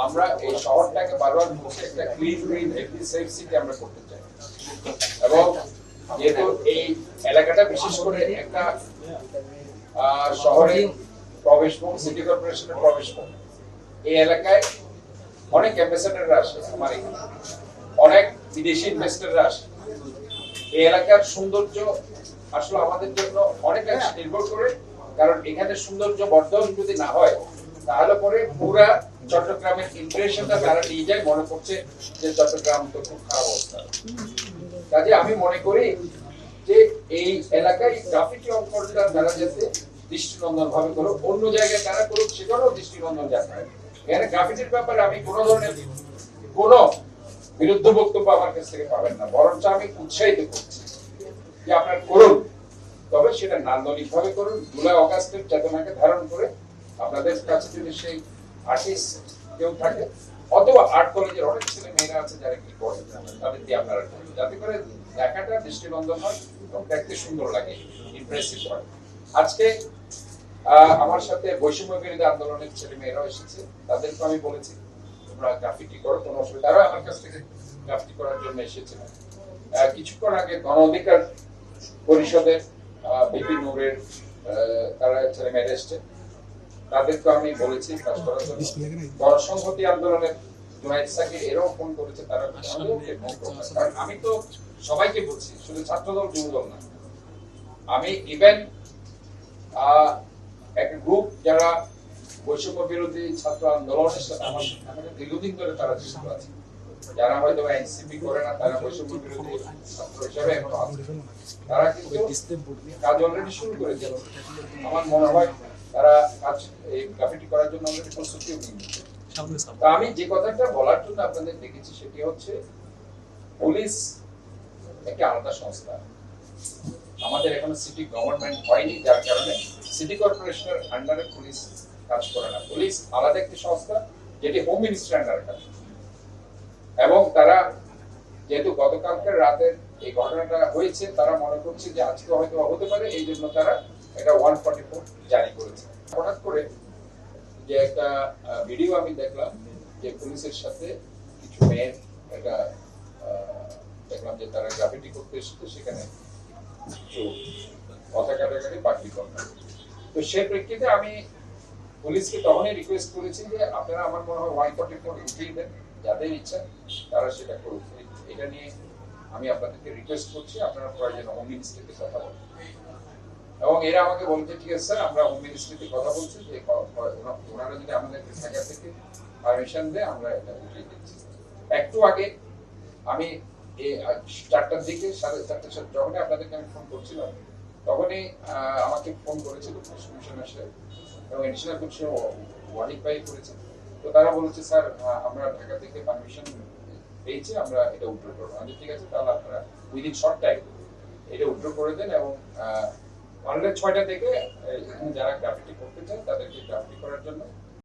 আমরা এই শহরটাকে বারবার বলছি একটা clean green healthy safe city আমরা করতে চাই। এবং যেহেতু এই এলাকাটা বিশেষ করে একটা শহরের প্রবেশপথ, সিটি কর্পোরেশনের প্রবেশপথ, এই এলাকায় অনেক অ্যাম্বাসেডররা আসে, আমার এখানে অনেক বিদেশি ইনভেস্টররা আসে। এই এলাকার সৌন্দর্য আসলে আমাদের জন্য অনেক নির্ভর করে, কারণ এখানে সৌন্দর্য বর্ধন যদি না হয় তাহলে পরে পুরা চট্টগ্রামের ইমপ্রেশনটা তারা নিয়ে যায়, মনে করছে যে চট্টগ্রাম তো খুব খারাপ অবস্থা। কাজে আমি মনে করি যে এই এলাকায় গ্রাফিটি অঙ্কনটা তারা যাতে দৃষ্টিনন্দন ভাবে করুক, অন্য জায়গায় তারা করুক, সেখানেও দৃষ্টিনন্দন যাতে। এখানে গ্রাফিটির ব্যাপারে আমি কোনো ধরনের কোনো বিরুদ্ধ বক্তব্য আমার কাছ থেকে পাবেন না, বরঞ্চ আমি উৎসাহিত করছি যে আপনারা করুন, তবে সেটা নান্দনিক ভাবে করুন, জুলাই অগাস্টের চেতনাকে ধারণ করে। আপনাদের কাছে যদি সেই আর্টিস্ট কেউ থাকে অথবা আর্ট কলেজের অনেক ছেলে মেয়েরা আছে যারা কি করে, তাদের দিয়ে আপনারা করুন, যাতে করে দেখাটা দৃষ্টিনন্দন হয় এবং দেখতে সুন্দর লাগে, ইমপ্রেসিভ হয়। আজকে আমার সাথে বৈষম্য বিরোধী আন্দোলনের ছেলে মেয়েরাও এসেছে, তাদেরকে আমি বলেছি তোমরা গ্রাফিটি করো, কোনো অসুবিধা। তারাও আমার কাছ থেকে গ্রাফিটি করার জন্য এসেছিলেন। কিছুক্ষণ আগে গণ অধিকার পরিষদের বিপি নূরের তারা ছেলে মেয়েরা এসছে, তাদেরকে আমি বলেছি কাজ করার জন্য। গণসংহতি আন্দোলনের জুনায়েদ সাকির এরাও ফোন করেছে, তারা কারণ আমি তো সবাইকে বলছি, শুধু ছাত্রদল যুবদল না, আমি ইভেন একটা গ্রুপ যারা বৈষম্য বিরোধী ছাত্র আন্দোলনের সাথে আমাদের দীর্ঘদিন ধরে তারা যুক্ত আছে, যারা হয়তো এনসিপি করে না, তারা বৈষম্য বিরোধী ছাত্র হিসেবে এখনো আছে, তারা কিন্তু কাজ অলরেডি শুরু করেছে। আমার মনে হয় তারা কাজ এই গ্রাফিটি করার জন্য অলরেডি প্রস্তুতিও নিয়েছে। আমি যে কথাটা বলার জন্য আপনাদের দেখেছি সেটি হচ্ছে, পুলিশ একটা আলাদা সংস্থা, আমাদের এখনো সিটি গভর্নমেন্ট হয়নি, যার কারণে সিটি কর্পোরেশনের আন্ডারে পুলিশ কাজ করে না। পুলিশ আলাদা একটি সংস্থা যেটি হোম মিনিস্ট্রির আন্ডারে কাজ করে। এবং তারা যেহেতু গতকালকের রাতের এই ঘটনাটা হয়েছে, তারা মনে করছে যে আজকে হয়তো হতে পারে, এই জন্য তারা এটা 144 জারি করেছে। হঠাৎ করে যে একটা ভিডিও আমি দেখলাম যে পুলিশের সাথে কিছু মেয়ের একটা দেখলাম যে তারা গ্রাফিটি করতে এসেছে, সেখানে কিছু কথা কাটাকাটি বাকি কথা। তো সে প্রেক্ষিতে আমি পুলিশকে তখনই রিকোয়েস্ট করেছি যে আপনারা আমার মনে হয় 144 উঠিয়ে দেন, যাদের ইচ্ছা তারা সেটা করুক। এটা নিয়ে আমি আপনাদেরকে রিকোয়েস্ট করছি, আপনারা প্রয়োজন হোম মিনিস্ট্রিতে কথা বলুন। এবং এরা আমাকে বলছে ঠিক আছে স্যার, আমরা হোম মিনিস্ট্রিতে কথা বলছি, যে ওনারা যদি আমাদেরকে ঢাকা থেকে পারমিশন দেয় আমরা এটা উঠিয়ে দিচ্ছি। একটু আগে আমি 4টার দিকে, 4:30 যখনই আপনাদেরকে আমি ফোন করছিলাম, তখনই আমাকে ফোন করেছিল পুলিশ কমিশনার সাহেব এবং এডিশনাল কমিশনার ওয়ানিক ভাই করেছে। তো তারা বলেছে স্যার আমরা ঢাকা থেকে পারমিশন পেয়েছি, আমরা এটা উইথড্র করবো। আমি ঠিক আছে, তাহলে আপনারা উইদিন শর্ট টাইম এটা উইথড্র করে দেন এবং অলরেডি 6টা থেকে যারা গ্রাফিটি করতে চান তাদেরকে গ্রাফিটি করার জন্য